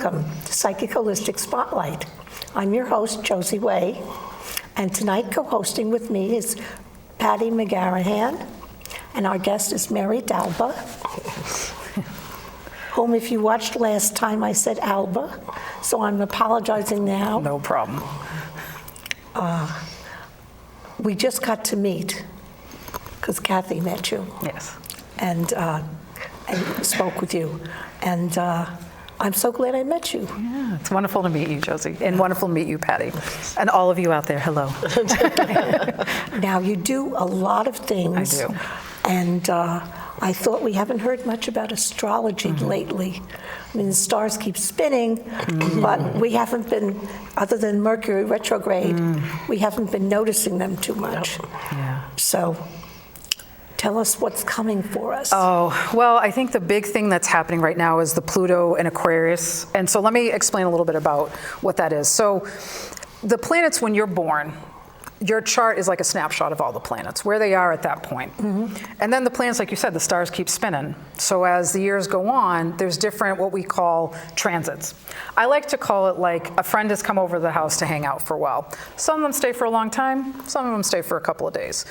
Welcome to Psychic Holistic Spotlight. I'm your host, Josie Way, and tonight co-hosting with me is Patty McGarrahan, and our guest is Mary Dalba, whom if you watched last time I said Alba, so I'm apologizing now. No problem. We just got to meet because Kathy met you. Yes. And spoke with you. And I'm so glad I met you. Yeah, it's wonderful to meet you, Josie, and wonderful to meet you, Patty, and all of you out there. Hello. Now, you do a lot of things. I do. And I thought we haven't heard much about astrology lately. I mean, the stars keep spinning, but we haven't been, other than Mercury retrograde, we haven't been noticing them too much. Yeah. So tell us what's coming for us. Oh, well, I think the big thing that's happening right now is the Pluto in Aquarius. And so let me explain a little bit about what that is. So the planets, when you're born, your chart is like a snapshot of all the planets, where they are at that point. And then the planets, like you said, the stars keep spinning. So as the years go on, there's different what we call transits. I like to call it like a friend has come over to the house to hang out for a while. Some of them stay for a long time, some of them stay for a couple of days.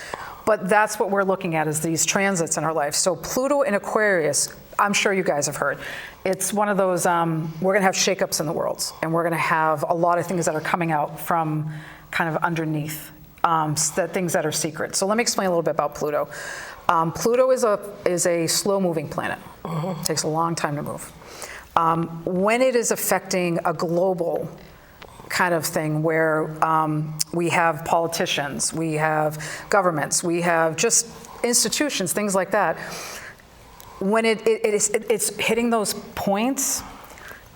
But that's what we're looking at, is these transits in our life. So Pluto in Aquarius, I'm sure you guys have heard. It's one of those, we're gonna have shakeups in the world, and we're gonna have a lot of things that are coming out from kind of underneath, things that are secret. So let me explain a little bit about Pluto. Pluto is a slow-moving planet. It takes a long time to move. When it is affecting a global kind of thing where we have politicians, we have governments, we have just institutions, things like that, when it's hitting those points,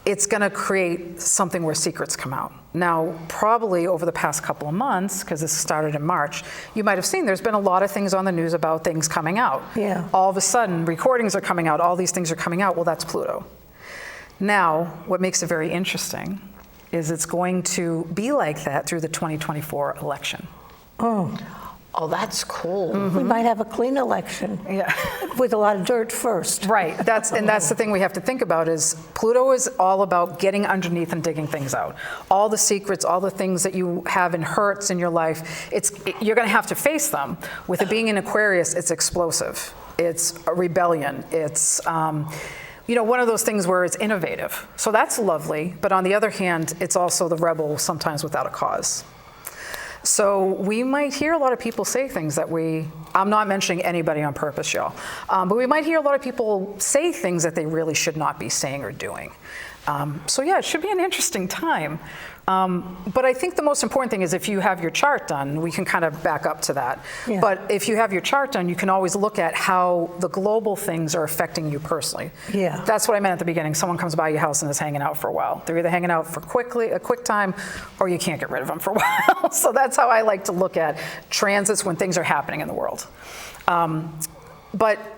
it's going to create something where secrets come out. Now, probably over the past couple of months, because this started in March, you might have seen there's been a lot of things on the news about things coming out. Yeah. All of a sudden, recordings are coming out, all these things are coming out. Well, that's Pluto. Now, what makes it very interesting is it's going to be like that through the 2024 election. Oh, that's cool. We might have a clean election with a lot of dirt first. Right, that's the thing we have to think about is Pluto is all about getting underneath and digging things out. All the secrets, all the things that you have in hurts in your life, you're gonna have to face them. With it being in Aquarius, it's explosive. It's a rebellion. It's, one of those things where it's innovative. So that's lovely, but on the other hand, it's also the rebel sometimes without a cause. So we might hear a lot of people say things that I'm not mentioning anybody on purpose, y'all, but we might hear a lot of people say things that they really should not be saying or doing. So yeah, it should be an interesting time. But I think the most important thing is if you have your chart done, we can kind of back up to that. Yeah. But if you have your chart done, you can always look at how the global things are affecting you personally. Yeah. That's what I meant at the beginning. Someone comes by your house and is hanging out for a while. They're either hanging out for a quick time, or you can't get rid of them for a while. So that's how I like to look at transits when things are happening in the world.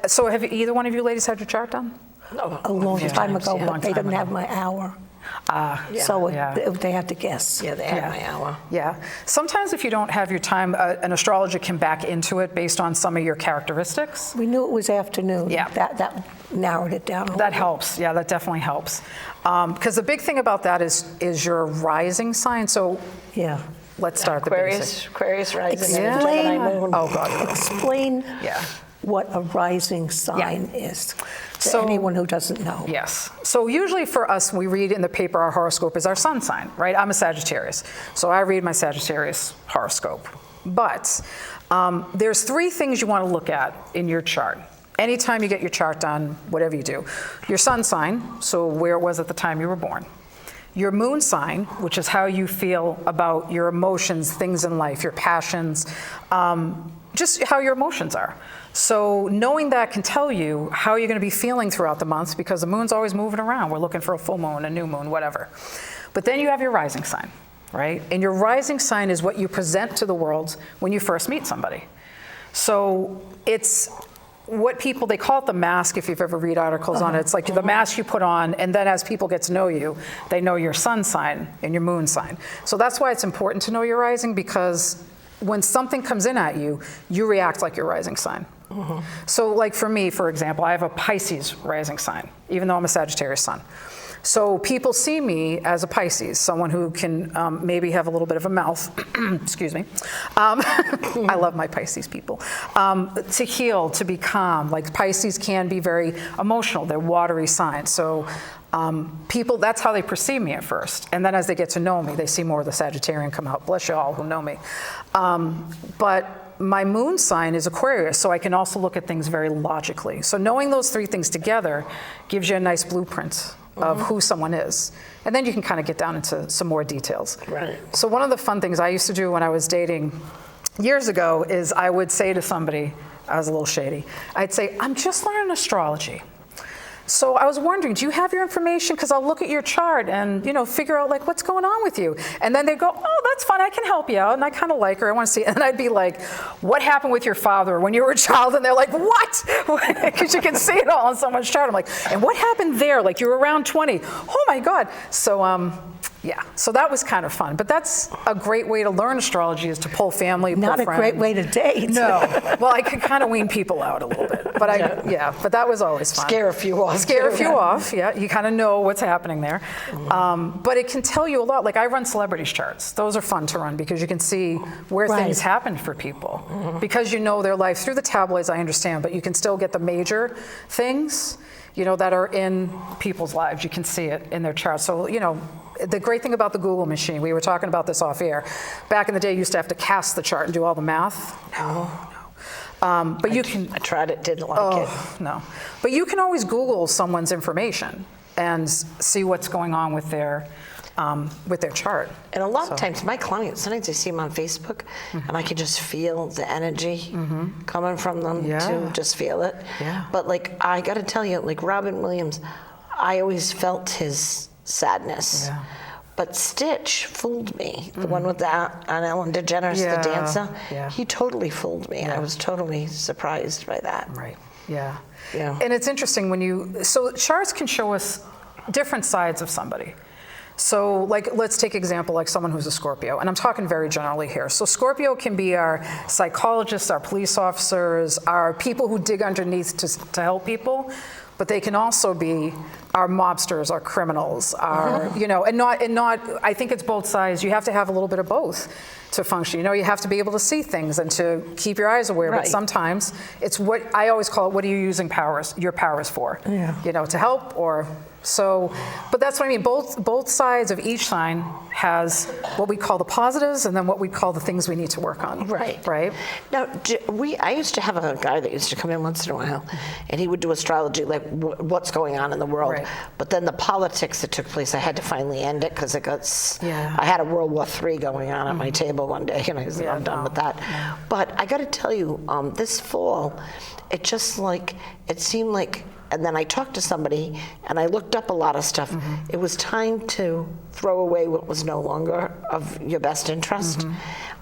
So have either one of you ladies had your chart done? A long time ago, but they didn't have my hour. So they had to guess. Yeah, they had my hour. Yeah. Sometimes if you don't have your time, an astrologer can back into it based on some of your characteristics. We knew it was afternoon. Yeah. That narrowed it down a little. That helps. Yeah, that definitely helps. Because the big thing about that is your rising sign. So yeah. Let's start the basics. Aquarius rising. Explain. Oh God. Explain. Yeah. What a rising sign is to anyone who doesn't know. Yes. So usually for us, we read in the paper our horoscope is our sun sign, right? I'm a Sagittarius, so I read my Sagittarius horoscope. But there's three things you want to look at in your chart. Anytime you get your chart done, whatever you do. Your sun sign, so where it was at the time you were born. Your moon sign, which is how you feel about your emotions, things in life, your passions, just how your emotions are. So knowing that can tell you how you're going to be feeling throughout the months, because the moon's always moving around. We're looking for a full moon, a new moon, whatever. But then you have your rising sign, right? And your rising sign is what you present to the world when you first meet somebody. So it's what they call it the mask, if you've ever read articles on it. It's like the mask you put on, and then as people get to know you, they know your sun sign and your moon sign. So that's why it's important to know your rising, because when something comes in at you, you react like your rising sign. So like for me, for example, I have a Pisces rising sign, even though I'm a Sagittarius sun. So people see me as a Pisces, someone who can maybe have a little bit of a mouth, excuse me. I love my Pisces people. To heal, to be calm. Like Pisces can be very emotional. They're watery signs. So people, that's how they perceive me at first. And then as they get to know me, they see more of the Sagittarian come out. Bless you all who know me. But my moon sign is Aquarius, so I can also look at things very logically. So knowing those three things together gives you a nice blueprint of who someone is. And then you can kind of get down into some more details. Right. So one of the fun things I used to do when I was dating years ago is I would say to somebody, I was a little shady, I'd say, I'm just learning astrology. So I was wondering, do you have your information? Because I'll look at your chart and, you know, figure out like what's going on with you. And then they go, oh, that's fun, I can help you out. And I kind of like her, I want to see it. And I'd be like, what happened with your father when you were a child? And they're like, what? Because you can see it all on someone's chart. I'm like, and what happened there? Like you were around 20. Oh my God. So, yeah, so that was kind of fun. But that's a great way to learn astrology, is to pull family, pull Not a friends. great way to date. No. Well, I could kind of wean people out a little bit. But but that was always fun. Scare a few off. Scare a few off, yeah. You kind of know what's happening there. But it can tell you a lot. Like I run celebrities charts. Those are fun to run because you can see where things happen for people. Because you know their life through the tabloids, I understand, but you can still get the major things, you know, that are in people's lives. You can see it in their charts. So, you know, the great thing about the Google machine, we were talking about this off air. Back in the day, you used to have to cast the chart and do all the math. No. But you can. I tried it, didn't like it. No. But you can always Google someone's information and see what's going on with their chart. And a lot of times, my clients, sometimes I see them on Facebook, and I can just feel the energy coming from them to just feel it. Yeah. But like, I got to tell you, like Robin Williams, I always felt his sadness. Yeah. But Stitch fooled me. The one with that on Ellen DeGeneres, the dancer. Yeah. He totally fooled me. I was totally surprised by that. Right. Yeah. Yeah. And it's interesting so charts can show us different sides of somebody. So like, let's take example like someone who's a Scorpio, and I'm talking very generally here. So Scorpio can be our psychologists, our police officers, our people who dig underneath to help people, but they can also be our mobsters, our criminals, our, you know, and not, I think it's both sides. You have to have a little bit of both to function. You know, you have to be able to see things and to keep your eyes aware, but sometimes it's what, I always call it, what are you using your powers for? Yeah. You know, to help or, so, but that's what I mean. Both sides of each sign has what we call the positives and then what we call the things we need to work on. Right. Right. Now, I used to have a guy that used to come in once in a while, and he would do astrology, like what's going on in the world. Right. But then the politics that took place, I had to finally end it because it got. I had a World War III going on at my table one day, and I said, I'm done with that. Yeah. But I got to tell you, this fall, it just like it seemed like. And then I talked to somebody, and I looked up a lot of stuff. It was time to throw away what was no longer of your best interest.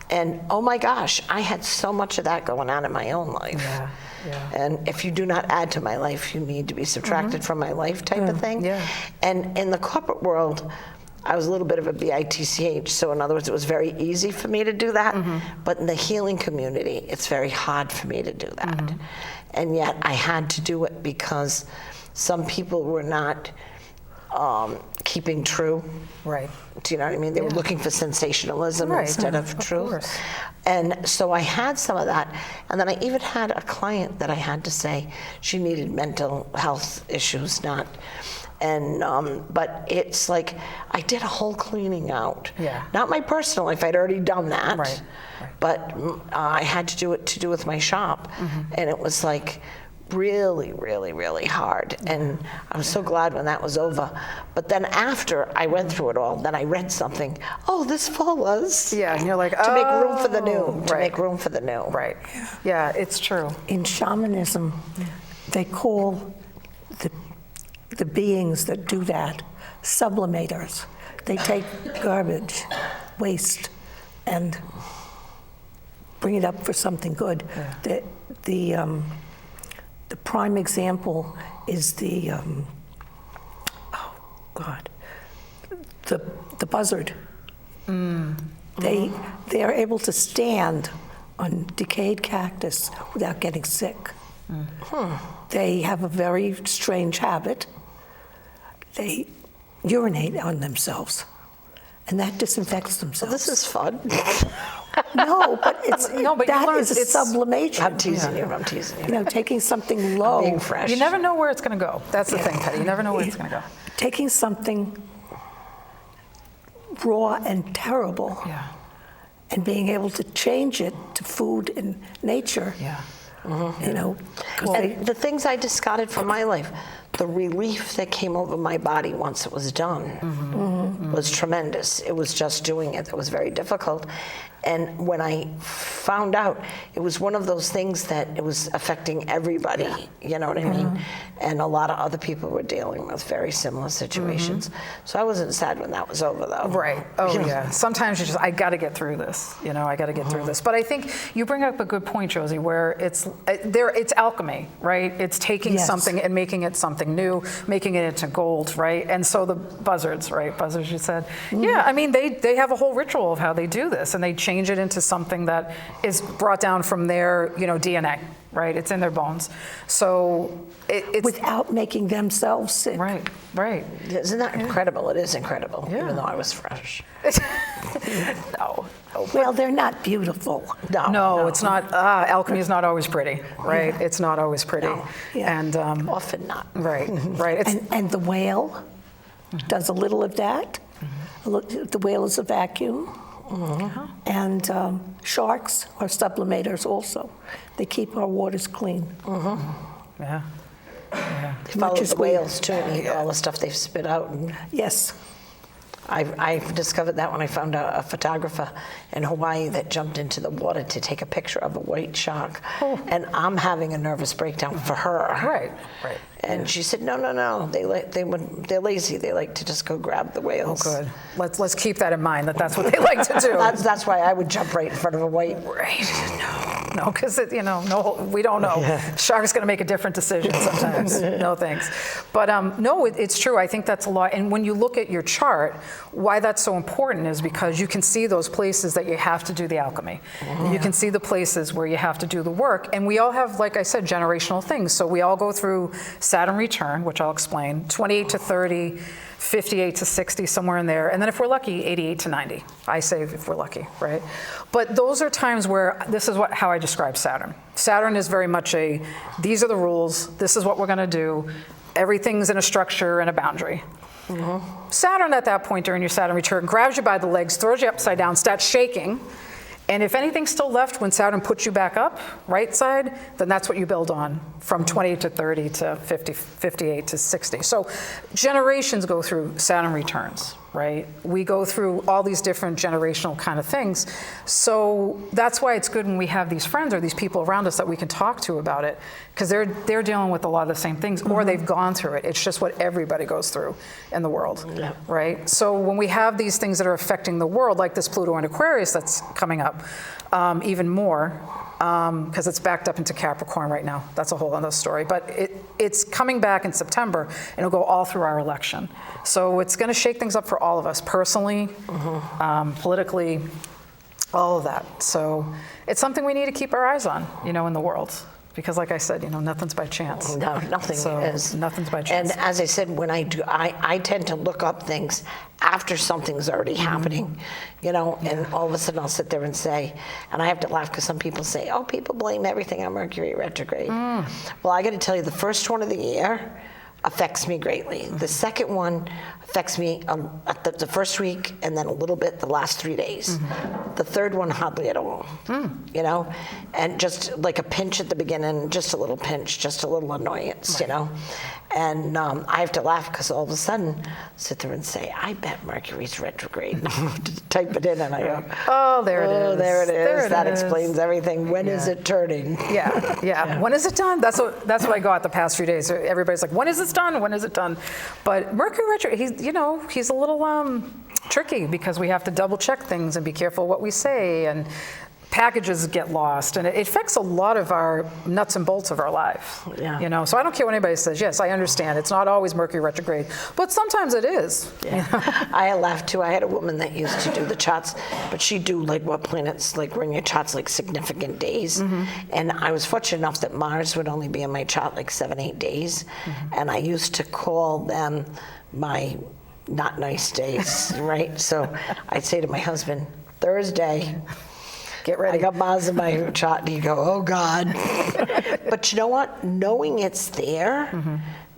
And oh my gosh, I had so much of that going on in my own life. Yeah. Yeah. And if you do not add to my life, you need to be subtracted from my life type of thing. Yeah. And in the corporate world, I was a little bit of a bitch, so in other words, it was very easy for me to do that. But in the healing community, it's very hard for me to do that. And yet I had to do it because some people were not keeping true. Right. Do you know what I mean? They were looking for sensationalism instead of truth. Course. And so I had some of that. And then I even had a client that I had to say she needed mental health issues, but it's like I did a whole cleaning out. Yeah. Not my personal life, I'd already done that. Right. But I had to do with my shop, and it was like really, really, really hard. And I was so glad when that was over. But then after I went through it all, then I read something. Oh, this fall was. Yeah, and you're like, to make room for the new. To make room for the new. Right. Yeah, it's true. In shamanism, they call the beings that do that sublimators. They take garbage, waste, and bring it up for something good. Yeah. The prime example is the buzzard. They are able to stand on decayed cactus without getting sick. They have a very strange habit. They urinate on themselves, and that disinfects themselves. This is fun. No, but it's No, but you that learn is a it's- sublimation. I'm teasing you. I'm teasing you. You know, taking something low, Being fresh. You never know where it's going to go. That's the thing, Patty. You never know where it's going to go. taking something raw and terrible, Yeah. and being able to change it to food and nature. Yeah. You know, 'cause they- And the things I discarded from my life, the relief that came over my body once it was done was tremendous. It was just doing it that was very difficult. And when I found out, it was one of those things that it was affecting everybody, you know what I mean? And a lot of other people were dealing with very similar situations. So I wasn't sad when that was over, though. Right. Oh, You know? yeah. Sometimes you just, I got to get through this. You know, I got to get through this. But I think you bring up a good point, Josie, where it's alchemy, right? It's taking Yes. something and making it something new, making it into gold, right? And so the buzzards, right? Buzzards, you said. Yeah, I mean, they have a whole ritual of how they do this, and they change it into something that is brought down from their, DNA, right? It's in their bones. So it's without making themselves sick. right, right. Isn't that incredible? It is incredible, Yeah. even though I was fresh. No. Well, they're not beautiful. No, it's not. Alchemy is not always pretty, right? Yeah. It's not always pretty. No. Yeah. And Often not. right, right. It's And the whale does a little of that. The whale is a vacuum. And sharks are sublimators also. They keep our waters clean. yeah. They follow as the we- whales too and eat all the stuff they've spit out. And Yes. I discovered that when I found a photographer in Hawaii that jumped into the water to take a picture of a white shark. And I'm having a nervous breakdown for her. Right, right. And she said, no. They're lazy. They like to just go grab the Oh, whales. good. Let's keep that in mind. That's what they like to do. That's why I would jump right in front of a white. Right. No, because no, we don't know. Shark's going to make a different decision sometimes. No thanks. But no, it's true. I think that's a lot. And when you look at your chart, why that's so important is because you can see those places that you have to do the alchemy. You can see the places where you have to do the work. And we all have, like I said, generational things. So we all go through Saturn return, which I'll explain, 28 to 30, 58 to 60, somewhere in there. And then if we're lucky, 88 to 90. I say if we're lucky, right? But those are times where this is how I describe Saturn. Saturn is very much these are the rules, this is what we're going to do. Everything's in a structure and a boundary. Saturn at that point during your Saturn return grabs you by the legs, throws you upside down, starts shaking. And if anything's still left when Saturn puts you back up, right side, then that's what you build on from 28 to 30 to 50, 58 to 60. So generations go through Saturn returns, right? We go through all these different generational kind of things. So that's why it's good when we have these friends or these people around us that we can talk to about it, because they're dealing with a lot of the same things, or they've gone through it. It's just what everybody goes through in the world, right? So when we have these things that are affecting the world, like this Pluto and Aquarius that's coming up, even more, because it's backed up into Capricorn right now. That's a whole other story. But it's coming back in September, and it'll go all through our election. So it's going to shake things up for all of us, personally, politically, all of that. So it's something we need to keep our eyes on, in the world. Because like I said, nothing's by chance. No, nothing is. Nothing's by chance. And as I said, when I do, I tend to look up things after something's already happening, and all of a sudden I'll sit there and say, and I have to laugh because some people say, oh, people blame everything on Mercury retrograde. Well, I got to tell you, the first one of the year affects me greatly. The second one affects me at the first week and then a little bit the last 3 days. The third one hardly at all, and just like a pinch at the beginning, just a little pinch, just a little annoyance, And I have to laugh because all of a sudden I sit there and say, I bet Mercury's retrograde. Type it in and I go, oh, there it is. Oh, there it is. There it That is. explains everything. When is it turning? Yeah. When is it done? That's what I got the past few days. Everybody's like, when is this done? When is it done? But Mercury retrograde, he's a little tricky because we have to double check things and be careful what we say, and packages get lost, and it affects a lot of our nuts and bolts of our life. Yeah. So I don't care what anybody says. Yes, I understand. It's not always Mercury retrograde, but sometimes it is. I laughed too. I had a woman that used to do the charts, but she'd do like what planets like were in your charts, like significant days. And I was fortunate enough that Mars would only be in my chart like 7-8 days. And I used to call them my not nice days, right? So I'd say to my husband, Thursday, Get ready. I got miles in my chart, and you go, oh God. But you know what? Knowing it's there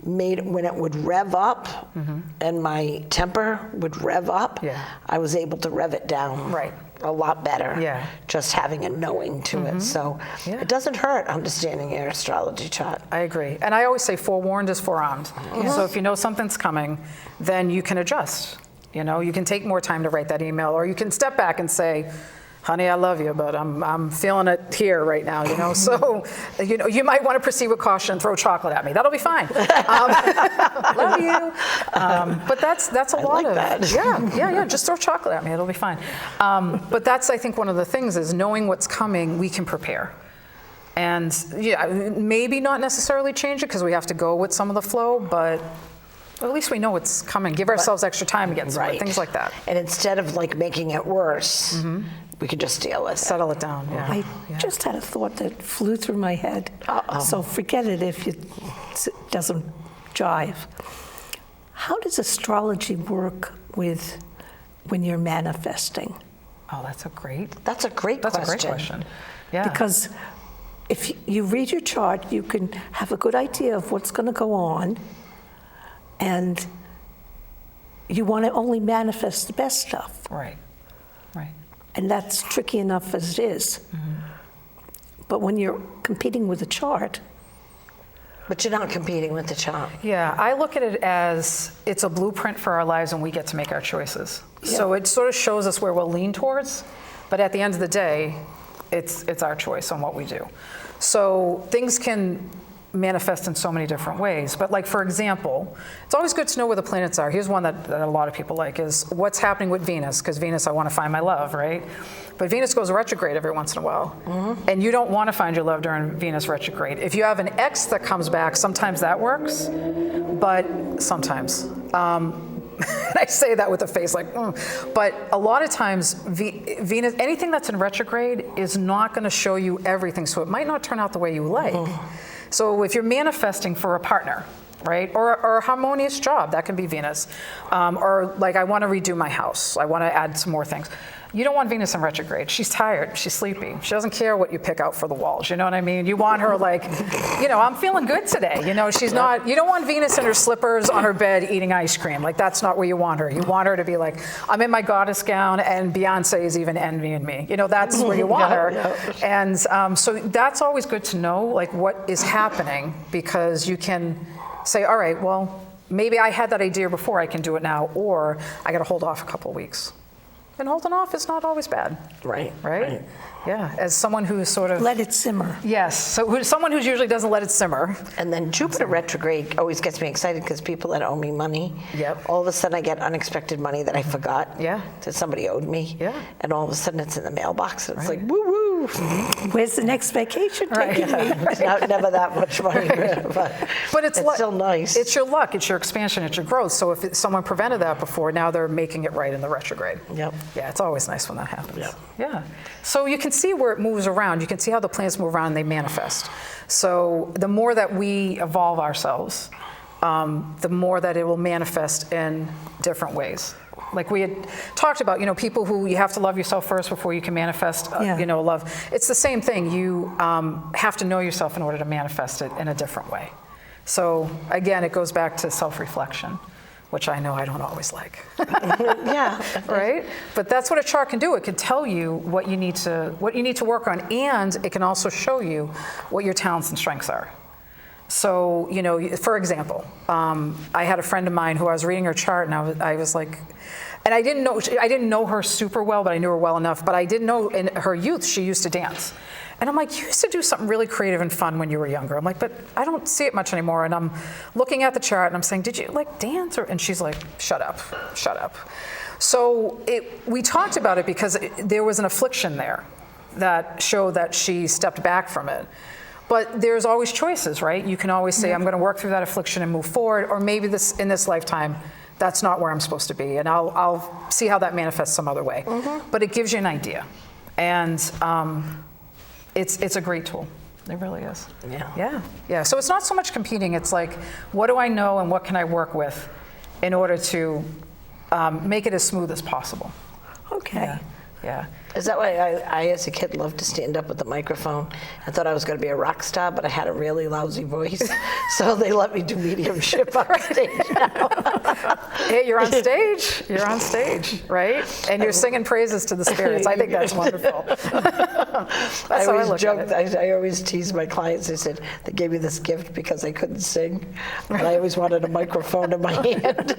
made, when it would rev up and my temper would rev up, I was able to rev it down a lot better. Just having a knowing to it. So it doesn't hurt understanding your astrology chart. I agree. And I always say forewarned is forearmed. So if you know something's coming, then you can adjust. You know, you can take more time to write that email, or you can step back and say, honey, I love you, but I'm feeling it here right now, you know. So, you know, you might want to proceed with caution and throw chocolate at me. That'll be fine. Love you. But that's a lot of that. Yeah. Just throw chocolate at me. It'll be fine. But that's, I think, one of the things is knowing what's coming, we can prepare. And maybe not necessarily change it because we have to go with some of the flow, but at least we know what's coming. Give ourselves extra time to get through it, things like that. And instead of like making it worse, we could just deal with it. Settle it down, I just had a thought that flew through my head. So forget it if it doesn't jive. How does astrology work with when you're manifesting? Oh, that's a great question. Yeah. Because if you read your chart, you can have a good idea of what's going to go on, and you want to only manifest the best stuff. Right. And that's tricky enough as it is. But when you're competing with a chart. But you're not competing with the chart. Yeah, I look at it as it's a blueprint for our lives and we get to make our choices. So it sort of shows us where we'll lean towards, but at the end of the day, it's our choice on what we do. So things can manifest in so many different ways. But like, for example, it's always good to know where the planets are. Here's one that a lot of people like is what's happening with Venus, because Venus, I want to find my love, right? But Venus goes retrograde every once in a while. And you don't want to find your love during Venus retrograde. If you have an ex that comes back, sometimes that works, but sometimes. I say that with a face like, but a lot of times Venus, anything that's in retrograde is not going to show you everything, so it might not turn out the way you like. So if you're manifesting for a partner, right, or a harmonious job, that can be Venus, or like I want to redo my house, I want to add some more things. You don't want Venus in retrograde. She's tired, she's sleepy. She doesn't care what you pick out for the walls, you know what I mean? You want her like, I'm feeling good today. You don't want Venus in her slippers on her bed eating ice cream. Like that's not where you want her. You want her to be like, I'm in my goddess gown and Beyonce is even envying me. That's where you want her. And so that's always good to know, like what is happening, because you can say, all right, well, maybe I had that idea before, I can do it now, or I got to hold off a couple of weeks. And holding off is not always bad. Right? Yeah, as someone who's sort of... Let it simmer. Yes, so someone who usually doesn't let it simmer. And then Jupiter retrograde always gets me excited because people that owe me money, all of a sudden I get unexpected money that I forgot that somebody owed me. And all of a sudden it's in the mailbox and it's like, woo-woo. Where's the next vacation taking me? Never that much money, but it's still nice. It's your luck, it's your expansion, it's your growth. So if someone prevented that before, now they're making it right in the retrograde. Yeah, it's always nice when that happens. Yeah. So you can see where it moves around. You can see how the planets move around and they manifest. So the more that we evolve ourselves, the more that it will manifest in different ways. Like we had talked about, people who you have to love yourself first before you can manifest, love. It's the same thing. You have to know yourself in order to manifest it in a different way. So again, it goes back to self-reflection, which I know I don't always like. Right? But that's what a chart can do. It can tell you what you need to work on, and it can also show you what your talents and strengths are. So, for example, I had a friend of mine who I was reading her chart, and I was like, and I didn't know her super well, but I knew her well enough. But I did know in her youth she used to dance. And I'm like, you used to do something really creative and fun when you were younger. I'm like, but I don't see it much anymore. And I'm looking at the chart and I'm saying, did you like dance? And she's like, shut up. So we talked about it because there was an affliction there that showed that she stepped back from it. But there's always choices, right? You can always say, I'm going to work through that affliction and move forward, or maybe in this lifetime, that's not where I'm supposed to be, and I'll see how that manifests some other way. But it gives you an idea, and it's a great tool. It really is. Yeah. So it's not so much competing. It's like, what do I know and what can I work with in order to make it as smooth as possible. Okay. Yeah. Is that why I, as a kid, loved to stand up with the microphone? I thought I was going to be a rock star, but I had a really lousy voice. So they let me do mediumship on stage now. Hey, you're on stage. You're on stage, right? And you're singing praises to the spirits. I think that's wonderful. That's how I look at it. I always tease my clients. I said, they gave me this gift because I couldn't sing. And I always wanted a microphone in my hand.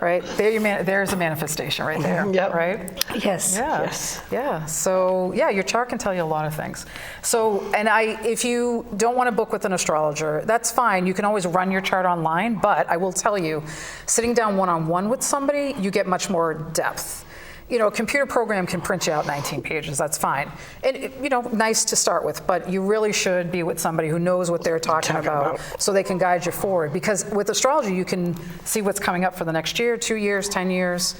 Right? There's a manifestation right there. Yep. Right? Yes. Yeah. Yes. Yeah. So yeah, your chart can tell you a lot of things. So, and if you don't want to book with an astrologer, that's fine. You can always run your chart online, but I will tell you, sitting down one-on-one with somebody, you get much more depth. You know, a computer program can print you out 19 pages, that's fine. And, you know, nice to start with, but you really should be with somebody who knows what they're talking about so they can guide you forward. Because with astrology, you can see what's coming up for the next year, 2 years, 10 years.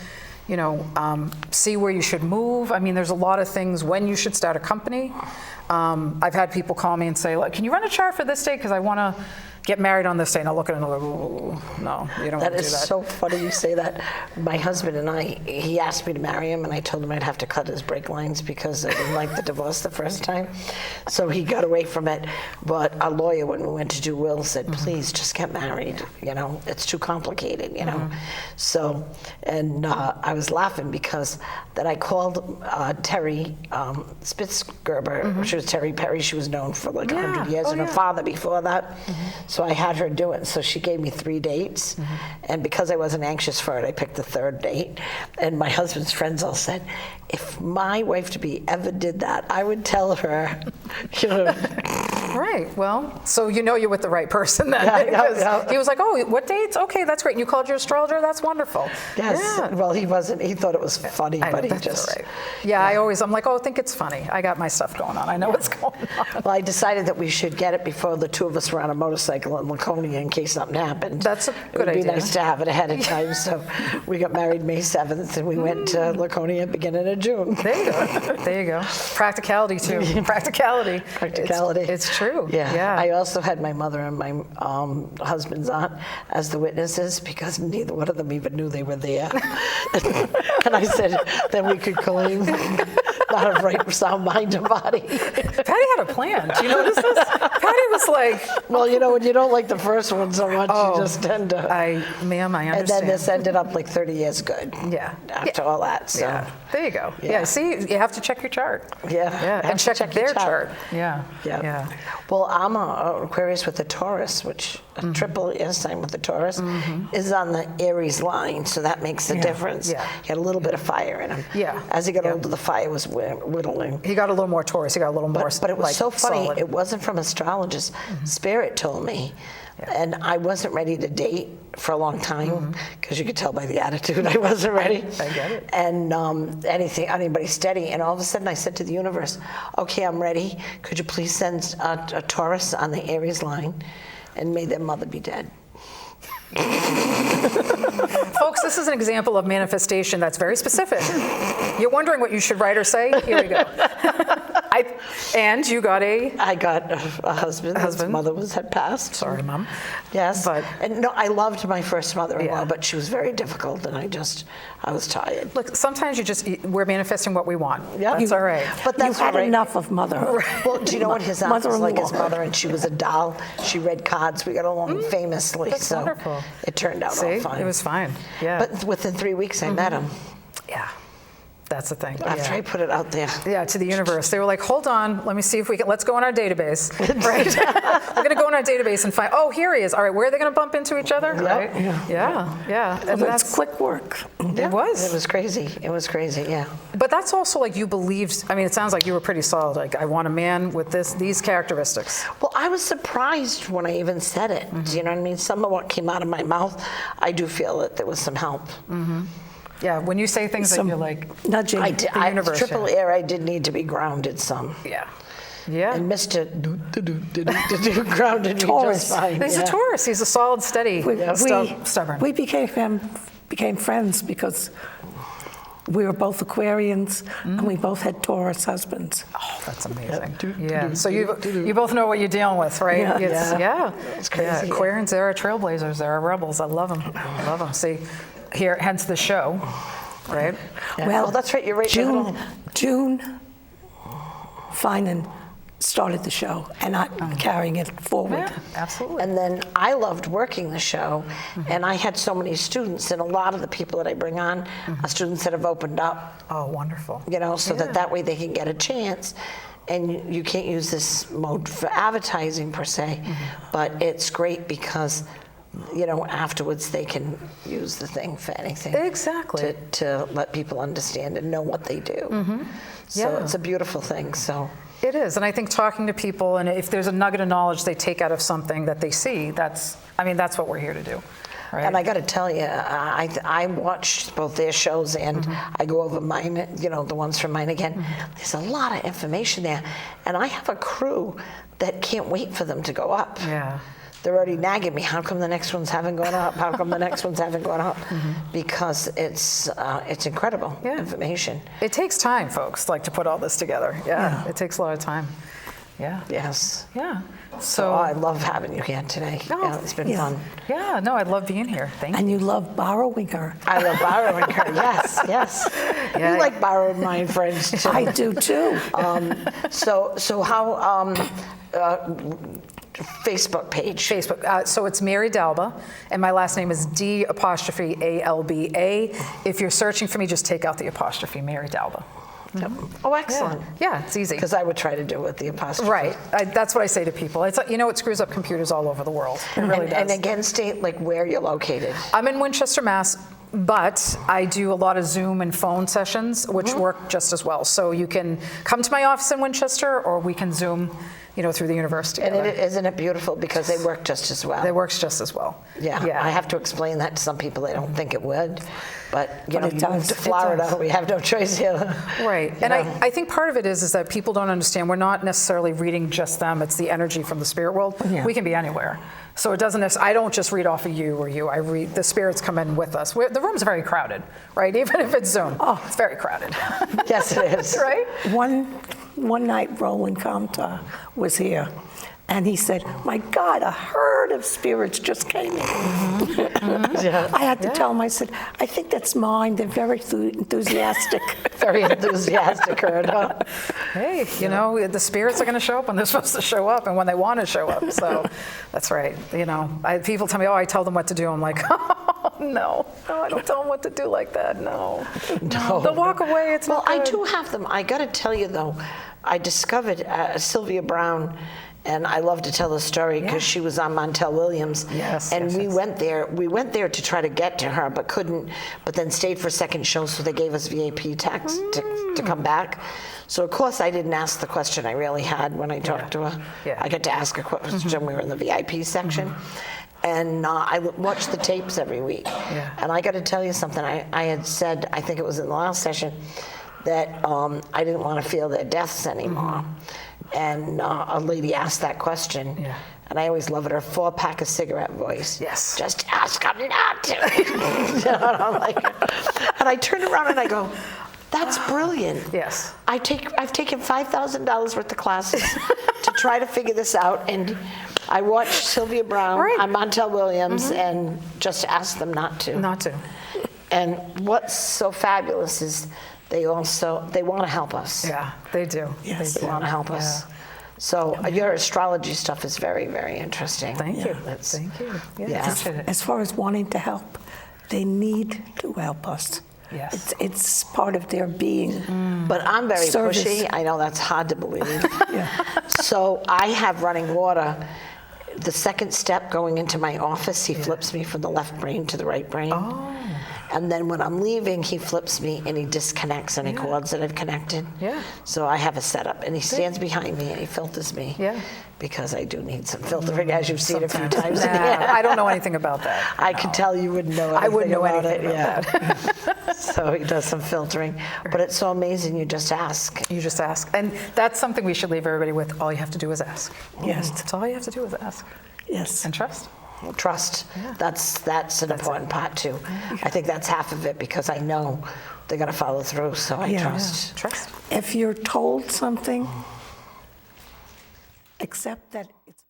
You know, see where you should move. I mean, there's a lot of things when you should start a company. I've had people call me and say, like, can you run a chart for this date? Because I want to get married on this day. And I look at it and I go, no, you don't want to do that. That is so funny you say that. My husband and he asked me to marry him, and I told him I'd have to cut his brake lines because I didn't like the divorce the first time. So he got away from it. But our lawyer, when we went to do wills, said, please just get married. You know, it's too complicated, you know. So, and I was laughing because then I called Terry Spitzgerber. She was Terry Perry. She was known for like 100 years, and her father before that. So I had her do it. So she gave me 3 dates. And because I wasn't anxious for it, I picked the 3rd date. And my husband's friends all said, if my wife-to-be ever did that, I would tell her, you know. Right. Well, so you know you're with the right person then. Yeah. He was like, oh, what dates? Okay, that's great. And you called your astrologer? That's wonderful. Yes. Yeah. Well, he wasn't. He thought it was funny, but he just. Right. Yeah, I'm like, oh, I think it's funny. I got my stuff going on. I know what's going on. Well, I decided that we should get it before the 2 of us were on a motorcycle in Laconia in case something happened. That's a good idea. It would be nice to have it ahead of time. So we got married May 7th, and we went to Laconia beginning of June. There you go. There you go. Practicality, too. Practicality. It's true. Yeah. I also had my mother and my husband's aunt as the witnesses because neither one of them even knew they were there. And I said, then we could claim not of right sound mind and body. Patty had a plan. Do you notice this? Patty was like, well, you know, when you don't like the first one so much, you just tend to. Ma'am, I understand. And then this ended up like 30 years good. Yeah. After all that, so. Yeah. There you go. Yeah. See, you have to check your chart. Yeah. And check their chart. Yeah. Well, I'm an Aquarius with a Taurus, which a triple air sign with a Taurus is on the Aries line, so that makes a difference. Yeah. He had a little bit of fire in him. Yeah. As he got older, the fire was whittling. He got a little more Taurus. He got a little more. But it was so funny. Solid. It wasn't from astrologists. Spirit told me. Yeah. And I wasn't ready to date for a long time because you could tell by the attitude I wasn't ready. I get it. And anybody steady. And all of a sudden I said to the universe, okay, I'm ready. Could you please send a Taurus on the Aries line? And may their mother be dead. Folks, this is an example of manifestation that's very specific. You're wondering what you should write or say? Here we go. And you got I got a husband. His mother had passed. Sorry, Mom. Yes. And no, I loved my first mother-in-law, but she was very difficult, and I was tired. Look, sometimes we're manifesting what we want. Yeah. That's all right. But you had enough of mother. Well, do you know what his aunt was like? His mother, and she was a doll. She read cards. We got along famously. That's wonderful. It turned out all fine. It was fine. Yeah. But within 3 weeks, I met him. Yeah. That's the thing. After I put it out there. Yeah, to the universe. They were like, hold on, let me see if we can, let's go in our database. Right? We're going to go in our database and find, oh, here he is. All right, where are they going to bump into each other? Right? Yeah. And that's quick work. It was. It was crazy. Yeah. But that's also like you believed, I mean, it sounds like you were pretty solid. Like, I want a man with these characteristics. Well, I was surprised when I even said it. Do you know what I mean? Some of what came out of my mouth, I do feel that there was some help. Yeah, when you say things that you're like nudging the universe. Triple air, I did need to be grounded some. Yeah. And Mr. grounded me just fine. He's a Taurus. He's a solid, steady, stubborn. We became friends because we were both Aquarians and we both had Taurus husbands. Oh, that's amazing. Yeah. So you both know what you're dealing with, right? Yeah. It's crazy. Yeah. Aquarians, they're our trailblazers. They're our rebels. I love them. See, here, hence the show, right? Yeah. Well, That's right. You're right. June Finan started the show, and I'm carrying it forward. Yeah, absolutely. And then I loved working the show, and I had so many students, and a lot of the people that I bring on are students that have opened up, Oh, wonderful. so that way they can get a chance. And you can't use this mode for advertising per se, but it's great because, afterwards they can use the thing for anything. Exactly. To let people understand and know what they do. So Yeah. it's a beautiful thing. So. It is, and I think talking to people, and if there's a nugget of knowledge they take out of something that they see, that's what we're here to do. Right? And I got to tell you, I watched both their shows and I go over mine, the ones from mine again. There's a lot of information there. And I have a crew that can't wait for them to go up. Yeah. They're already nagging me, how come the next ones haven't gone up? How come the next ones haven't gone up? Because it's incredible information. It takes time, folks, to put all this together. Yeah. It takes a lot of time. Yeah. Yes. Yeah. So I love having you here today. Oh, It's been fun. Yeah, no, I love being here. Thank you. And you love borrowing her. I love borrowing her. Yes, yes. Yeah. You like borrowing my friends too. I do too. So how Facebook page? Facebook. So it's Mary Dalba, and my last name is D''ALBA. If you're searching for me, just take out the apostrophe, Mary Dalba. Yep. Oh, excellent. Yeah, it's easy. Because I would try to do it with the apostrophe. Right. That's what I say to people. It's it screws up computers all over the world. It really does. And again, state where you're located. I'm in Winchester, Mass. But I do a lot of Zoom and phone sessions, which work just as well. So you can come to my office in Winchester, or we can Zoom, through the university. And isn't it beautiful because they work just as well? It works just as well. Yeah. I have to explain that to some people. They don't think it would, but you it moved does. to It Florida. does. We have no choice here. Right. And I think part of it is that people don't understand. We're not necessarily reading just them. It's the energy from the spirit world. Yeah. We can be anywhere. So it doesn't I don't just read off of you or you. I read, the spirits come in with us. The room's very crowded, right? Even if it's Zoom. Oh, it's very crowded. Yes, it is. Right? One night, Roland Kamta was here, and he said, "My God, a herd of spirits just came in." I had to tell him. I said, "I think that's mine. They're very enthusiastic." Very enthusiastic herd, huh? Hey, the spirits are going to show up when they're supposed to show up and when they want to show up. So that's right. People tell me, I tell them what to do. I'm like, oh, no, I don't tell them what to do like that. No. They'll walk away. It's Well, not I good. do have them. I got to tell you, though, I discovered Sylvia Brown, and I love to tell the story because she was on Montel Williams. Yes, and yes, we yes. went there. We went there to try to get to her, but couldn't. But then stayed for a second show, so they gave us VIP tax to come back. So of course I didn't ask the question I really had when I talked to her. Yeah. I got to ask a question. We were in the VIP section. And I watched the tapes every week. Yeah. And I got to tell you something. I had said, I think it was in the last session, that I didn't want to feel their deaths anymore. And a lady asked that question. Yeah. And I always love it, her 4-pack of cigarette voice. Yes. Just ask them not to. And I'm like, and I turned around and I go, that's brilliant. Yes. I've taken $5,000 worth of classes to try to figure this out. And I watched Sylvia Brown on Montel Williams and just asked them not to. Not to. And what's so fabulous is they want to help us. Yeah, they do. Yes. They want to help us. So your astrology stuff is very, very interesting. Thank you. That's- Thank you. Yeah. Appreciate it. As far as wanting to help, they need to help us. Yes. It's part of their being. But I'm very Service. pushy. I know that's hard to believe. So I have running water. The second step going into my office, he flips me from the left brain to the right brain. Oh. And then when I'm leaving, he flips me and he disconnects any cords that I've connected. Yeah. So I have a setup, and he stands behind me and he filters me. Yeah. Because I do need some filtering, as you've seen a few times. Nah, I don't know anything about that. I could tell you wouldn't know anything I wouldn't know about anything it. about that. So he does some filtering. But it's so amazing, you just ask. You just ask. And that's something we should leave everybody with. All you have to do is ask. Yes. That's all you have to do is ask. Yes. And trust. Trust. That's an important part too. I think that's half of it, because I know they're going to follow through, so I Yeah. trust. Trust. If you're told something, accept that it's